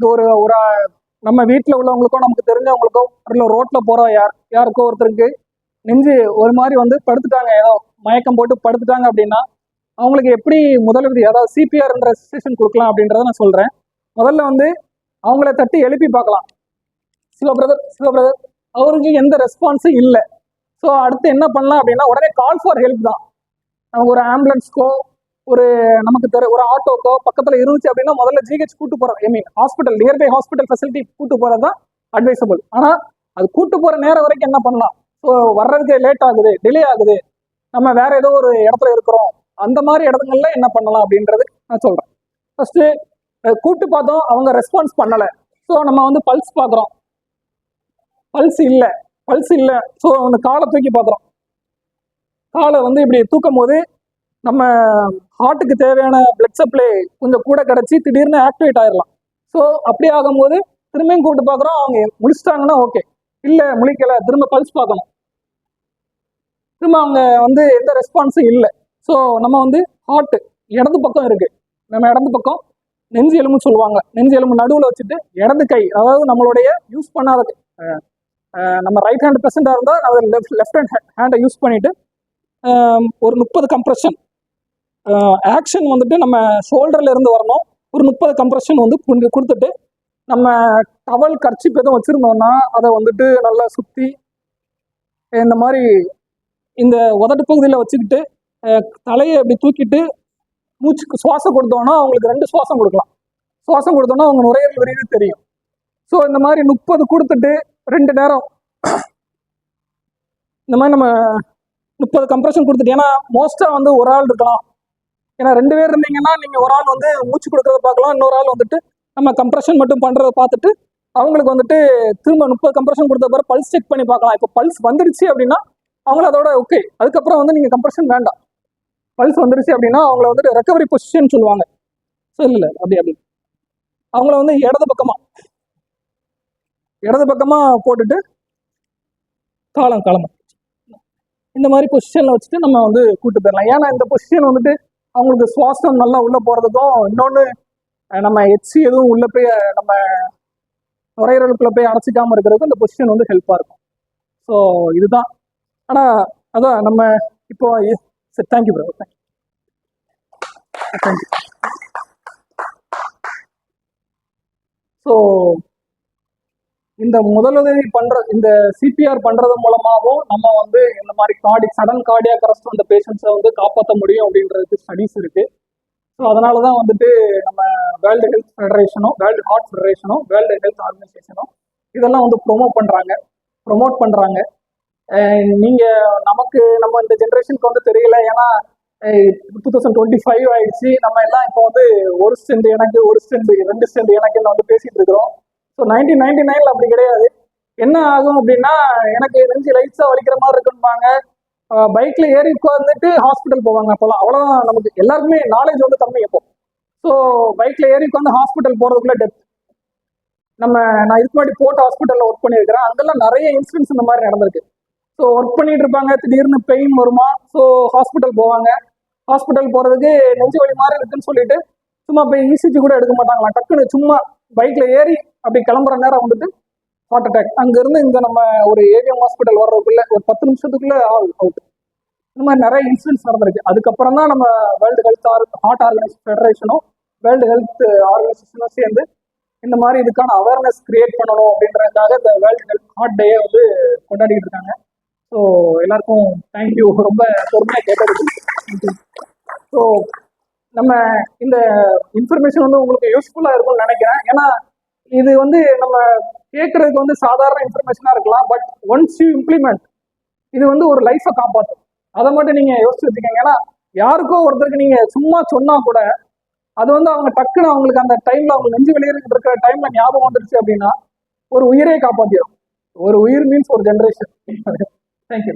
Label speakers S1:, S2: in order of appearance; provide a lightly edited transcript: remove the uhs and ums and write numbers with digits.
S1: நமக்கு ஒரு ஒரு நம்ம வீட்டில் உள்ளவங்களுக்கோ நமக்கு தெரிஞ்சவங்களுக்கோ இல்லை ரோட்டில் போகிற யாருக்கோ ஒருத்தருக்கு நெஞ்சு ஒரு மாதிரி வந்து படுத்துட்டாங்க, ஏதோ மயக்கம் போட்டு படுத்துட்டாங்க அப்படின்னா அவங்களுக்கு எப்படி முதலுதவி, அதாவது சிபிஆர்ன்ற ரெஜிஸ்ட்ரேஷன் கொடுக்கலாம் அப்படின்றத நான் சொல்கிறேன். முதல்ல வந்து அவங்கள தட்டி எழுப்பி பார்க்கலாம். சிவபிரதர் அவருக்கு எந்த ரெஸ்பான்ஸும் இல்லை. ஸோ அடுத்து என்ன பண்ணலாம் அப்படின்னா உடனே கால் ஃபார் ஹெல்ப் தான். நமக்கு ஒரு ஆம்புலன்ஸ்க்கோ ஒரு நமக்கு ஒரு ஆட்டோக்கோ பக்கத்தில் இருந்துச்சு அப்படின்னா முதல்ல ஜிஹெச் கூட்டு போகிறது, ஹாஸ்பிட்டல், நியர்பை ஹாஸ்பிட்டல் ஃபெசிலிட்டி கூட்டு போகிறது தான் அட்வைசபிள். ஆனால் அது கூட்டு போகிற நேரம் வரைக்கும் என்ன பண்ணலாம், ஸோ வர்றதுக்கு லேட் ஆகுது, டிலே ஆகுது, நம்ம வேற ஏதோ ஒரு இடத்துல இருக்கிறோம், அந்த மாதிரி இடங்கள்ல என்ன பண்ணலாம் அப்படின்றது நான் சொல்கிறேன். ஃபர்ஸ்ட் கூட்டு பார்த்தோம், அவங்க ரெஸ்பான்ஸ் பண்ணலை. ஸோ நம்ம வந்து பல்ஸ் பார்க்குறோம், பல்ஸ் இல்லை. ஸோ அந்த காலை தூக்கி பார்க்குறோம். காலை வந்து இப்படி தூக்கும் போது நம்ம ஹார்ட்டுக்கு தேவையான பிளட் சப்ளை கொஞ்சம் கூட கிடச்சி திடீர்னு ஆக்டிவேட் ஆயிடலாம். ஸோ அப்படி ஆகும்போது திரும்பியும் கூப்பிட்டு பார்க்குறோம், அவங்க முடிச்சிட்டாங்கன்னா ஓகே, இல்லை முழிக்கலை, திரும்ப பல்ஸ் பார்க்கணும். திரும்ப அவங்க வந்து எந்த ரெஸ்பான்ஸும் இல்லை. ஸோ நம்ம வந்து ஹார்ட் இடது பக்கம் இருக்கு, நம்ம இடது பக்கம் நெஞ்சு எலும்பு சொல்லுவாங்க, நெஞ்சு எலும்பு நடுவில் வச்சுட்டு இடது கை, அதாவது நம்மளுடைய யூஸ் பண்ணாத நம்ம ரைட் ஹேண்ட் பெர்சென்டாக இருந்தால் அதை லெஃப்ட் ஹேண்டை யூஸ் பண்ணிட்டு ஒரு 30 கம்ப்ரெஷன் ஆக்ஷன் வந்துட்டு நம்ம ஷோல்டர்ல இருந்து வரணும். ஒரு 30 கம்ப்ரெஷன் வந்து கொடுத்துட்டு நம்ம டவல் கர்ச்சிப் எதுவும் வச்சிருந்தோம்னா அதை வந்துட்டு நல்லா சுற்றி இந்த மாதிரி இந்த உதட்டு பகுதியில் வச்சுக்கிட்டு தலையை அப்படி தூக்கிட்டு மூச்சுக்கு சுவாசம் கொடுத்தோம்னா அவங்களுக்கு 2 சுவாசம் கொடுக்கலாம். சுவாசம் கொடுத்தோம்னா அவங்க நுரையீரல் விரிவு தெரியும். ஸோ இந்த மாதிரி 30 கொடுத்துட்டு 2 நேரம் இந்த மாதிரி நம்ம 30 கம்ப்ரெஷன் கொடுத்துட்டு, ஏன்னா மோஸ்ட்டாக வந்து ஒரு ஆள் இருக்கலாம், ஏன்னா 2 பேர் இருந்தீங்கன்னா நீங்கள் ஒரு ஆள் வந்து மூச்சு கொடுக்கறத பார்க்கலாம், இன்னொரு ஆள் வந்துட்டு நம்ம கம்ப்ரெஷன் மட்டும் பண்ணுறதை பார்த்துட்டு அவங்களுக்கு வந்துட்டு திரும்ப 30 கம்ப்ரெஷன் கொடுத்த பிறகு பல்ஸ் செக் பண்ணி பார்க்கலாம். இப்போ பல்ஸ் வந்துடுச்சு அப்படின்னா அவங்கள அதோட ஓகே, அதுக்கப்புறம் வந்து நீங்கள் கம்ப்ரெஷன் வேண்டாம். பல்ஸ் வந்துடுச்சு அப்படின்னா அவங்கள வந்துட்டு ரெக்கவரி பொசிஷன் சொல்லுவாங்க. ஸோ இல்லை அப்படி அவங்கள வந்து இடது பக்கமாக போட்டுட்டு காலம் இந்த மாதிரி பொசிஷனில் வச்சுட்டு நம்ம வந்து கூட்டு போயிடலாம். ஏன்னா இந்த பொசிஷன் வந்துட்டு அவங்களுக்கு சுவாசம் நல்லா உள்ளே போகிறதுக்கும், இன்னொன்று நம்ம எச்சி எதுவும் உள்ளே போய் நம்ம நுரையீரலுக்குள்ளே போய் அடைச்சிக்காமல் இருக்கிறதுக்கும் இந்த பொசிஷன் வந்து ஹெல்ப்பாக இருக்கும். ஸோ இதுதான். ஆனால் அதான் நம்ம இப்போ சரி, தேங்க்யூ ப்ரோ, தேங்க்யூ. ஸோ இந்த முதலுதவி இந்த சிபிஆர் பண்றது மூலமாகவும் நம்ம வந்து இந்த மாதிரி சடன் கார்டியாக் அரெஸ்ட் வந்த பேஷண்ட்ஸை வந்து காப்பாற்ற முடியும் அப்படின்றதுக்கு ஸ்டடிஸ் இருக்கு. ஸோ அதனாலதான் வந்துட்டு நம்ம வேர்ல்டு ஹெல்த் ஃபெடரேஷனும், வேர்ல்டு ஹார்ட் ஃபெடரேஷனும், வேர்ல்டு ஹெல்த் ஆர்கனைசேஷனும் இதெல்லாம் வந்து ப்ரொமோட் பண்றாங்க. நீங்க நம்ம இந்த ஜென்ரேஷனுக்கு வந்து தெரியல, ஏன்னா 2025 ஆயிடுச்சு. நம்ம எல்லாம் இப்போ வந்து ஒரு ஸ்டெண்ட் எனக்கு, ஒரு ஸ்டெண்ட் 2 ஸ்டெண்ட் எனக்குன்னு வந்து பேசிட்டு இருக்கிறோம். ஸோ 1999 அப்படி கிடையாது. என்ன ஆகும் அப்படின்னா, எனக்கு நெஞ்சு லைட்ஸா வலிக்கிற மாதிரி இருக்குன்பாங்க, பைக்ல ஏறி உட்காந்துட்டு ஹாஸ்பிட்டல் போவாங்க. அப்போலாம் அவ்வளோதான், நமக்கு எல்லாருக்குமே நாலேஜ் வந்து கம்மி இப்போ. ஸோ பைக்ல ஏறி உட்காந்து ஹாஸ்பிட்டல் போறதுக்குள்ள டெத். நான் இதுக்கு முன்னாடி போர்ட் ஹாஸ்பிட்டல்ல ஒர்க் பண்ணியிருக்கிறேன், அங்கெல்லாம் நிறைய இன்சிடென்ட்ஸ் இந்த மாதிரி நடந்திருக்கு. ஸோ ஒர்க் பண்ணிட்டு இருப்பாங்க, திடீர்னு பெயின் வருமா, ஸோ ஹாஸ்பிட்டல் போவாங்க. ஹாஸ்பிட்டல் போறதுக்கு நெஞ்சு வலி மாதிரி இருக்குன்னு சொல்லிட்டு சும்மா போய் இசிஜி கூட எடுக்க மாட்டாங்களா, டக்குன்னு சும்மா பைக்ல ஏறி அப்படி கிளம்புற நேரம் வந்துட்டு ஹார்ட் அட்டாக். அங்கிருந்து இங்க நம்ம ஒரு ஏவிஎம் ஹாஸ்பிட்டல் வர்றதுக்குள்ள ஒரு 10 நிமிஷத்துக்குள்ள அவுட். இந்த மாதிரி நிறைய இன்சிடென்ட்ஸ் நடந்திருக்கு. அதுக்கப்புறம் தான் நம்ம வேர்ல்டு ஹெல்த் ஹார்ட் ஃபெடரேஷனும் வேர்ல்டு ஹெல்த் ஆர்கனைசேஷனும் சேர்ந்து இந்த மாதிரி இதுக்கான அவேர்னஸ் கிரியேட் பண்ணணும் அப்படின்றதுக்காக இந்த வேர்ல்டு ஹெல்த் ஹார்ட் டேயை வந்து கொண்டாடிட்டு இருக்காங்க. ஸோ எல்லாருக்கும் தேங்க்யூ, ரொம்ப பொறுமையாக கேட்டதுக்கு. ஸோ நம்ம இந்த இன்ஃபர்மேஷன் வந்து உங்களுக்கு யூஸ்ஃபுல்லாக இருக்கும்னு நினைக்கிறேன். ஏன்னா இது வந்து நம்ம கேட்கறதுக்கு வந்து சாதாரண இன்ஃபர்மேஷனாக இருக்கலாம், பட் ஒன்ஸ் யூ இம்ப்ளிமெண்ட் இது வந்து ஒரு லைஃப்பை காப்பாற்றும். அதை மட்டும் நீங்கள் யோசிச்சு வச்சுக்கோங்க. ஏன்னா யாருக்கோ ஒருத்தருக்கு நீங்கள் சும்மா சொன்னால் கூட அது வந்து அவங்க டக்குன்னு அவங்களுக்கு அந்த டைமில் அவங்க நெஞ்சு வெளியேறிட்டு இருக்கிற டைமில் ஞாபகம் வந்துருச்சு அப்படின்னா ஒரு உயிரே காப்பாற்றிடும். ஒரு உயிர் மீன்ஸ் ஒரு ஜென்ரேஷன். தேங்க்யூ.